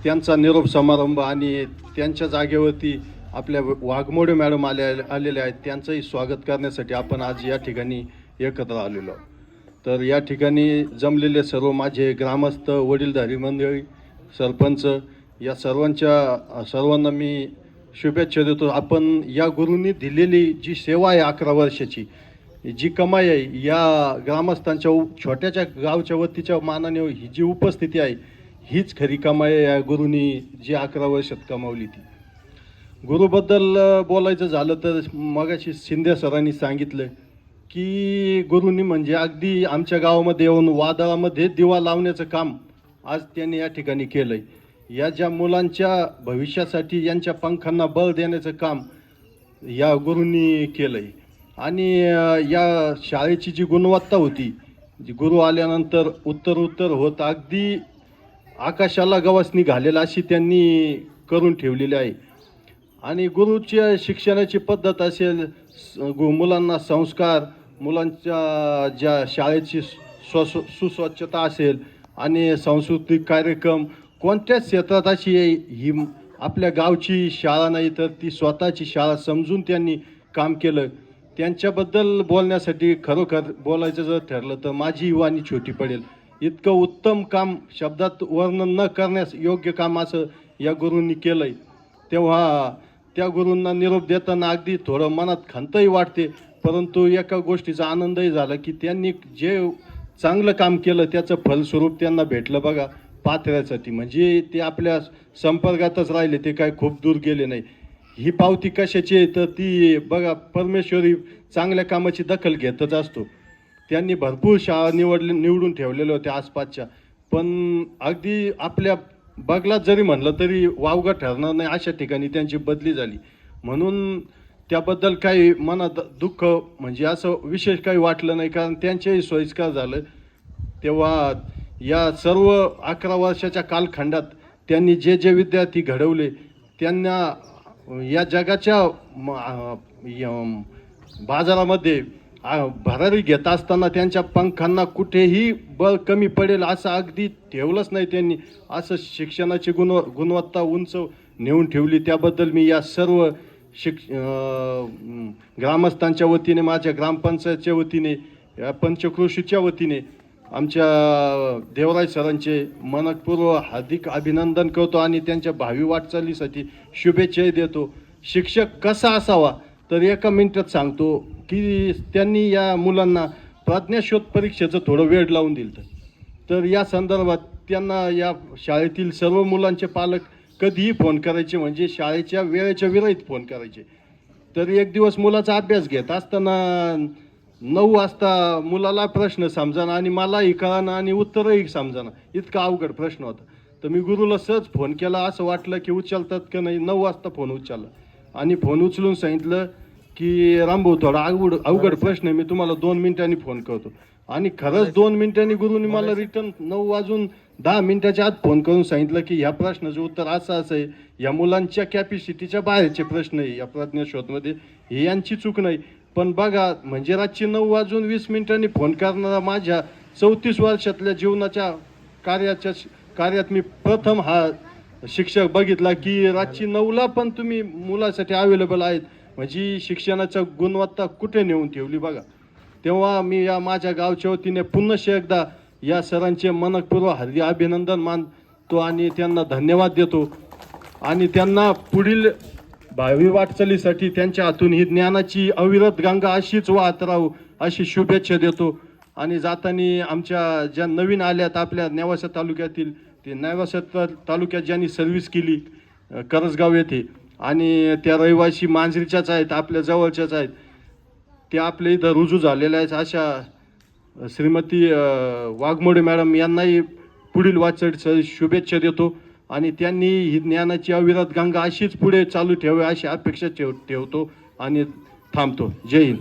त्यांचा निरोप समारंभ आणि त्यांच्या जागेवरती आपल्या वाघमोडे मॅडम आलेले आहेत, त्यांचंही स्वागत करण्यासाठी आपण आज या ठिकाणी एकत्र आलेलो आहोत. तर या ठिकाणी जमलेले सर्व माझे ग्रामस्थ, वडीलधारी मंडळी, सरपंच या सर्वांना मी शुभेच्छा देतो. आपण या गुरूंनी दिलेली जी सेवा आहे 11 वर्षाची, जी कमाई आहे या ग्रामस्थांच्या छोट्याच्या गावच्या वतीच्या मानाने ही जी उपस्थिती आहे, हीच खरी कमाई आहे या गुरूंनी जी 11 वर्षात कमावली ती. गुरुबद्दल बोलायचं झालं तर मगाशी शिंदे सरांनी सांगितलं की गुरूंनी म्हणजे अगदी आमच्या गावामध्ये येऊन वादळामध्ये दिवा लावण्याचं काम आज त्यांनी या ठिकाणी केलं आहे. या ज्या मुलांच्या भविष्यासाठी यांच्या पंखांना बळ देण्याचं काम या गुरूंनी केलं आहे. आणि या शाळेची जी गुणवत्ता होती, जी गुरु आल्यानंतर उत्तर होत अगदी आकाशाला गवसणी घालेला अशी त्यांनी करून ठेवलेली आहे. आणि गुरुच्या शिक्षणाची पद्धत असेल, मुलांना संस्कार, मुलांच्या ज्या शाळेची सुस्वच्छता असेल आणि सांस्कृतिक कार्यक्रम, कोणत्याच क्षेत्रात अशी ही आपल्या गावची शाळा नाही तर ती स्वतःची शाळा समजून त्यांनी काम केलं. त्यांच्याबद्दल बोलण्यासाठी खरोखर बोलायचं जर ठरलं तर माझी वाणी छोटी पडेल. इतकं उत्तम काम शब्दात वर्णन न करण्यास योग्य काम असं या गुरूंनी केलं आहे. तेव्हा त्या गुरूंना निरोप देताना अगदी थोडं मनात खंतही वाटते, परंतु एका गोष्टीचा आनंदही झाला की त्यांनी जे चांगलं काम केलं त्याचं फलस्वरूप त्यांना भेटलं बघा पाथऱ्यासाठी. म्हणजे ते आपल्या संपर्कातच राहिले, ते काय खूप दूर गेले नाही. ही पावती कशाची आहे तर ती बघा परमेश्वरी चांगल्या कामाची दखल घेतच असतो. त्यांनी भरपूर शाळा निवडून ठेवलेल्या होत्या आसपासच्या, पण अगदी आपल्या बगलात जरी म्हणलं तरी वावगं ठरणार नाही अशा ठिकाणी त्यांची बदली झाली. म्हणून त्याबद्दल काही मनात दुःख म्हणजे असं विशेष काही वाटलं नाही, कारण त्यांच्याही सोयीस्कर झालं. तेव्हा या सर्व 11 वर्षाच्या कालखंडात त्यांनी जे विद्यार्थी घडवले त्यांना या जगाच्या बाजारामध्ये भरारी घेत असताना त्यांच्या पंखांना कुठेही बळ कमी पडेल असं अगदी ठेवलंच नाही त्यांनी. असं शिक्षणाची गुणवत्ता उंच नेऊन ठेवली. त्याबद्दल मी या सर्व ग्रामस्थांच्या वतीने, माझ्या ग्रामपंचायतच्या वतीने, या पंचक्रोशीच्या वतीने आमच्या देवराज सरांचे मनपूर्वक हार्दिक अभिनंदन करतो आणि त्यांच्या भावी वाटचालीसाठी शुभेच्छाही देतो. शिक्षक कसा असावा तर एका मिनिटात सांगतो की त्यांनी या मुलांना प्रज्ञाशोध परीक्षेचं थोडं वेळ लावून दिलं. तर या संदर्भात त्यांना या शाळेतील सर्व मुलांचे पालक कधीही फोन करायचे, म्हणजे शाळेच्या वेळेच्या विरहित फोन करायचे. तर एक दिवस मुलाचा अभ्यास घेत असताना 9 वाजता मुलाला प्रश्न समजाना आणि मलाही कळाना आणि उत्तरही समजाना, इतका अवघड प्रश्न होता. तर मी गुरुला सहज फोन केला, असं वाटलं की उचलतात का नाही. 9 वाजता फोन उचलला आणि फोन उचलून सांगितलं की रामभाऊ थोडा अवघड प्रश्न आहे, मी तुम्हाला 2 मिनिटांनी फोन करतो. आणि खरंच 2 मिनिटांनी गुरुनी मला रिटर्न 9:10 आत फोन करून सांगितलं की ह्या प्रश्नाचं उत्तर असं आहे, या मुलांच्या कॅपॅसिटीच्या बाहेरचे प्रश्न आहे या प्रज्ञाशोधमध्ये, ही यांची चूक नाही. पण बघा, म्हणजे रातची 9:20 फोन करणारा माझ्या 34 वर्षातल्या जीवनाच्या कार्यात मी प्रथम हा शिक्षक बघितला की रातची 9ला पण तुम्ही मुलासाठी अवेलेबल आहेत. म्हणजे शिक्षणाच्या गुणवत्ता कुठे नेऊन ठेवली बघा. तेव्हा मी या माझ्या गावच्या वतीने पुन्हा एकदा या सरांचे मनपूर्वक हार्दिक अभिनंदन मानतो आणि त्यांना धन्यवाद देतो. आणि त्यांना पुढील भावी वाटचालीसाठी त्यांच्या हातून ही ज्ञानाची अविरत गंगा अशीच वाहत राहू अशी शुभेच्छा देतो. आणि जाताना आमच्या ज्या नवीन आल्यात आपल्या नेवासा तालुक्यातील, ते नेवासा तालुक्यात ज्यांनी सर्व्हिस केली करसगाव येथे आणि त्या रहिवासी मांजरीच्याच आहेत, आपल्या जवळच्याच आहेत, ते आपल्या इथं रुजू झालेल्या आहेत, अशा श्रीमती वाघमोडे मॅडम यांनाही पुढील वाटचालीसाठी शुभेच्छा देतो. आणि त्यांनी ही ज्ञानाची अविरत गंगा अशीच पुढे चालू ठेवावी अशी अपेक्षा ठेवतो आणि थांबतो. जय हिंद.